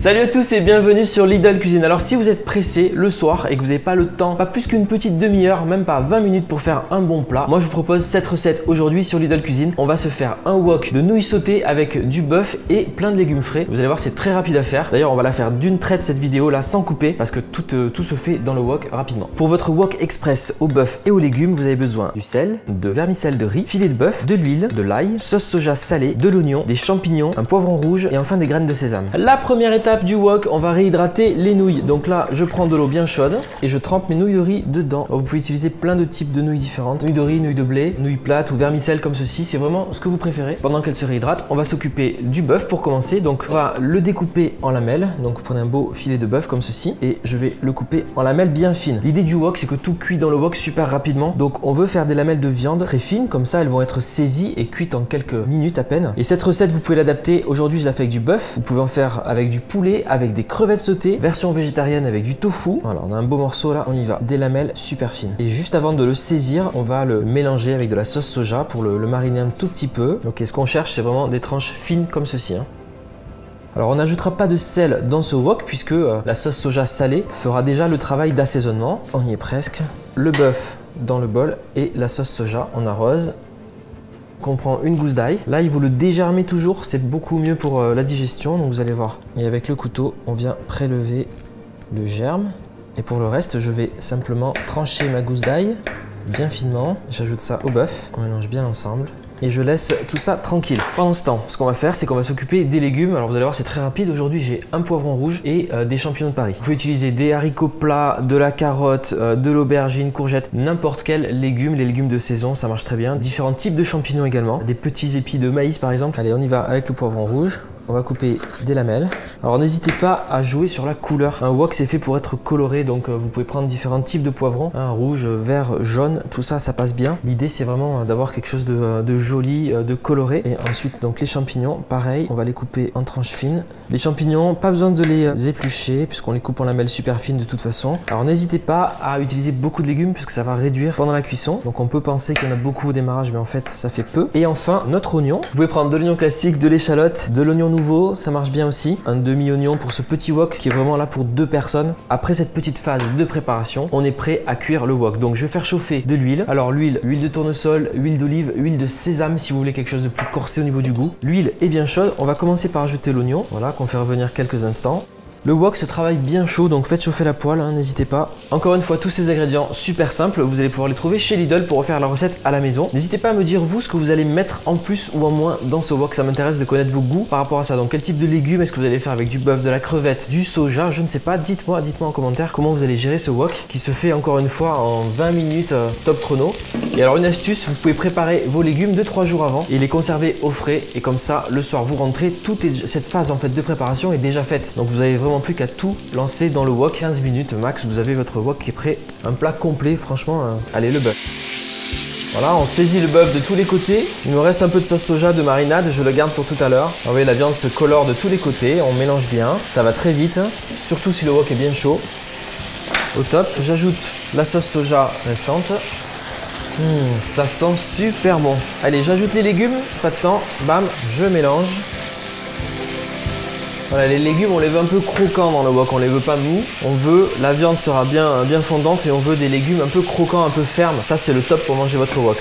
Salut à tous et bienvenue sur Lidl Cuisine. Alors si vous êtes pressé le soir et que vous n'avez pas le temps, pas plus qu'une petite demi-heure, même pas 20 minutes pour faire un bon plat, moi je vous propose cette recette aujourd'hui sur Lidl Cuisine. On va se faire un wok de nouilles sautées avec du bœuf et plein de légumes frais. Vous allez voir, c'est très rapide à faire. D'ailleurs on va la faire d'une traite cette vidéo là sans couper parce que tout se fait dans le wok rapidement. Pour votre wok express au bœuf et aux légumes, vous avez besoin du sel, de vermicelle de riz, filet de bœuf, de l'huile, de l'ail, sauce soja salée, de l'oignon, des champignons, un poivron rouge et enfin des graines de sésame. La première étape du wok, on va réhydrater les nouilles. Donc là, je prends de l'eau bien chaude et je trempe mes nouilles de riz dedans. Vous pouvez utiliser plein de types de nouilles différentes. Nouilles de riz, nouilles de blé, nouilles plates ou vermicelles comme ceci. C'est vraiment ce que vous préférez. Pendant qu'elle se réhydrate, on va s'occuper du bœuf pour commencer. Donc on va le découper en lamelles. Donc vous prenez un beau filet de bœuf comme ceci et je vais le couper en lamelles bien fines. L'idée du wok, c'est que tout cuit dans le wok super rapidement. Donc on veut faire des lamelles de viande très fines. Comme ça, elles vont être saisies et cuites en quelques minutes à peine. Et cette recette, vous pouvez l'adapter. Aujourd'hui, je la fais avec du bœuf. Vous pouvez en faire avec du poulet, avec des crevettes sautées, version végétarienne avec du tofu. Voilà, on a un beau morceau là, on y va. Des lamelles super fines. Et juste avant de le saisir, on va le mélanger avec de la sauce soja pour le mariner un tout petit peu. Donc ce qu'on cherche, c'est vraiment des tranches fines comme ceci. Alors on n'ajoutera pas de sel dans ce wok puisque la sauce soja salée fera déjà le travail d'assaisonnement. On y est presque. Le bœuf dans le bol et la sauce soja, on arrose. On prend une gousse d'ail. Là, il faut le dégermer toujours, c'est beaucoup mieux pour la digestion, donc vous allez voir. Et avec le couteau, on vient prélever le germe. Et pour le reste, je vais simplement trancher ma gousse d'ail bien finement. J'ajoute ça au bœuf, on mélange bien ensemble. Et je laisse tout ça tranquille. Pendant ce temps, ce qu'on va faire, c'est qu'on va s'occuper des légumes. Alors vous allez voir, c'est très rapide. Aujourd'hui, j'ai un poivron rouge et des champignons de Paris. Vous pouvez utiliser des haricots plats, de la carotte, de l'aubergine, courgette, n'importe quel légume. Les légumes de saison, ça marche très bien. Différents types de champignons également. Des petits épis de maïs par exemple. Allez, on y va avec le poivron rouge. On va couper des lamelles. Alors n'hésitez pas à jouer sur la couleur. Un wok c'est fait pour être coloré, donc vous pouvez prendre différents types de poivrons, rouge, vert, jaune, tout ça, ça passe bien. L'idée c'est vraiment d'avoir quelque chose de joli, de coloré. Et ensuite donc les champignons, pareil, on va les couper en tranches fines. Les champignons, pas besoin de les éplucher puisqu'on les coupe en lamelles super fines de toute façon. Alors n'hésitez pas à utiliser beaucoup de légumes puisque ça va réduire pendant la cuisson. Donc on peut penser qu'il y en a beaucoup au démarrage, mais en fait ça fait peu. Et enfin notre oignon. Vous pouvez prendre de l'oignon classique, de l'échalote, de l'oignon nouveau, ça marche bien aussi. Un demi-oignon pour ce petit wok qui est vraiment là pour 2 personnes. Après cette petite phase de préparation, on est prêt à cuire le wok. Donc je vais faire chauffer de l'huile. Alors l'huile de tournesol, huile d'olive, huile de sésame si vous voulez quelque chose de plus corsé au niveau du goût. L'huile est bien chaude. On va commencer par ajouter l'oignon. Voilà, qu'on fait revenir quelques instants. Le wok se travaille bien chaud, donc faites chauffer la poêle, n'hésitez pas. Encore une fois, tous ces ingrédients super simples, vous allez pouvoir les trouver chez Lidl pour refaire la recette à la maison. N'hésitez pas à me dire vous ce que vous allez mettre en plus ou en moins dans ce wok, ça m'intéresse de connaître vos goûts par rapport à ça. Donc quel type de légumes est-ce que vous allez faire avec du bœuf, de la crevette, du soja, je ne sais pas. Dites-moi en commentaire comment vous allez gérer ce wok qui se fait encore une fois en 20 minutes top chrono. Et alors une astuce, vous pouvez préparer vos légumes 2-3 jours avant et les conserver au frais et comme ça le soir vous rentrez, cette phase en fait de préparation est déjà faite. Donc vous avez vraiment plus qu'à tout lancer dans le wok, 15 minutes max, vous avez votre wok qui est prêt, un plat complet, franchement, allez le bœuf. Voilà, on saisit le bœuf de tous les côtés. Il me reste un peu de sauce soja de marinade, je le garde pour tout à l'heure. Vous voyez, la viande se colore de tous les côtés, on mélange bien, ça va très vite, surtout si le wok est bien chaud. Au top, j'ajoute la sauce soja restante. Ça sent super bon. Allez, j'ajoute les légumes, pas de temps, bam, je mélange. Voilà, les légumes, on les veut un peu croquants dans le wok, on les veut pas mous. On veut, la viande sera bien fondante et on veut des légumes un peu croquants, un peu fermes. Ça, c'est le top pour manger votre wok.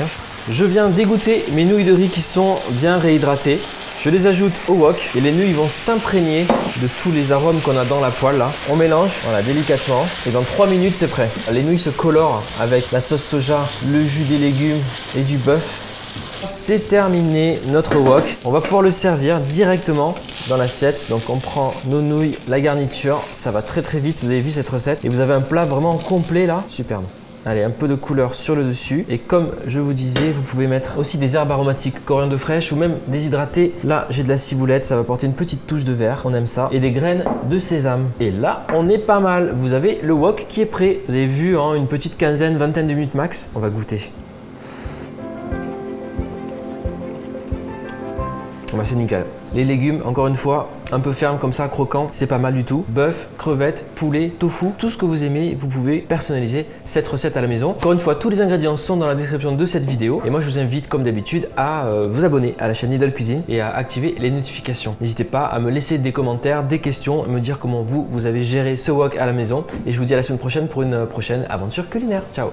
Je viens d'égoutter mes nouilles de riz qui sont bien réhydratées. Je les ajoute au wok et les nouilles vont s'imprégner de tous les arômes qu'on a dans la poêle là. On mélange, voilà, délicatement et dans 3 minutes c'est prêt. Les nouilles se colorent avec la sauce soja, le jus des légumes et du bœuf. C'est terminé notre wok. On va pouvoir le servir directement dans l'assiette. Donc on prend nos nouilles, la garniture, ça va très vite. Vous avez vu cette recette et vous avez un plat vraiment complet là, superbe. Allez, un peu de couleur sur le dessus. Et comme je vous disais, vous pouvez mettre aussi des herbes aromatiques, coriandre fraîche ou même déshydraté. Là, j'ai de la ciboulette, ça va apporter une petite touche de vert, on aime ça. Et des graines de sésame. Et là, on est pas mal. Vous avez le wok qui est prêt. Vous avez vu, une petite quinzaine, vingtaine de minutes max. On va goûter. Bah, c'est nickel. Les légumes, encore une fois, un peu ferme comme ça, croquant, c'est pas mal du tout. Bœuf, crevettes, poulet, tofu, tout ce que vous aimez, vous pouvez personnaliser cette recette à la maison. Encore une fois, tous les ingrédients sont dans la description de cette vidéo. Et moi, je vous invite, comme d'habitude, à vous abonner à la chaîne Lidl Cuisine et à activer les notifications. N'hésitez pas à me laisser des commentaires, des questions, me dire comment vous avez géré ce wok à la maison. Et je vous dis à la semaine prochaine pour une prochaine aventure culinaire. Ciao!